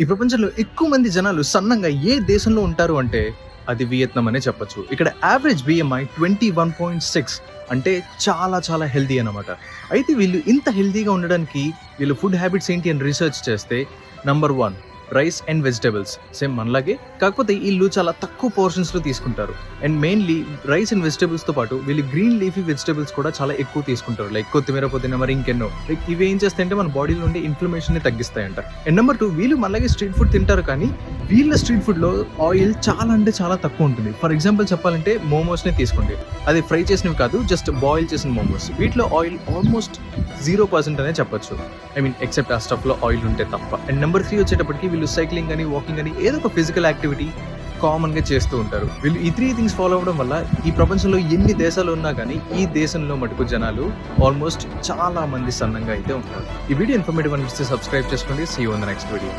ఈ ప్రపంచంలో ఎక్కువ మంది జనాలు సన్నంగా ఏ దేశంలో ఉంటారు అంటే అది వియత్నాం అనే చెప్పొచ్చు. ఇక్కడ యావరేజ్ బిఎంఐ 21.6 అంటే చాలా చాలా హెల్తీ అనమాట. అయితే వీళ్ళు ఇంత హెల్తీగా ఉండడానికి వీళ్ళు ఫుడ్ హ్యాబిట్స్ ఏంటి అని రీసెర్చ్ చేస్తే number 1 rice and vegetables. Same మనలాగే, కాకపోతే వీళ్ళు చాలా తక్కువ పోర్షన్స్లో తీసుకుంటారు. అండ్ మెయిన్లీ రైస్ అండ్ వెజిటబుల్స్తో పాటు వీళ్ళు గ్రీన్ లీఫీ వెజిటబుల్స్ కూడా చాలా ఎక్కువ తీసుకుంటారు. లైక్ కొత్తిమీర, పుదీనా, మరి ఇంకెన్నో. లైక్ ఇవి ఏం చేస్తాయంటే మన బాడీ నుండి ఇన్ఫ్లమేషన్ని తగ్గిస్తాయంట. అండ్ నెంబర్ 2 వీళ్ళు మనలాగే స్ట్రీట్ ఫుడ్ తింటారు, కానీ వీళ్ళ స్ట్రీట్ ఫుడ్లో ఆయిల్ చాలా అంటే చాలా తక్కువ ఉంటుంది. ఫర్ ఎగ్జాంపుల్ చెప్పాలంటే మోమోస్నే తీసుకోండి. అది ఫ్రై చేసినవి కాదు, జస్ట్ బాయిల్ చేసిన మోమోస్. వీటిలో ఆయిల్ ఆల్మోస్ట్ 0% అనే చెప్పొచ్చు. ఐ మీన్ ఎక్సెప్ట్ ఆ స్టఫ్లో ఆయిల్ ఉంటే తప్ప. అండ్ నెంబర్ 3 వచ్చేటప్పటికి వీళ్ళు సైక్లింగ్ అని, వాకింగ్ అని ఏదో ఒక ఫిజికల్ యాక్టివిటీ కామన్గా చేస్తూ ఉంటారు. వీళ్ళు ఈ 3 థింగ్స్ ఫాలో అవ్వడం వల్ల ఈ ప్రపంచంలో ఎన్ని దేశాలు ఉన్నా కానీ ఈ దేశంలో మటుకు జనాలు ఆల్మోస్ట్ చాలా మంది సన్నంగా అయితే ఉంటారు. ఈ వీడియో ఇన్ఫర్మేటివ్ అనిపిస్తే సబ్స్క్రైబ్ చేసుకోండి. See you in the next video.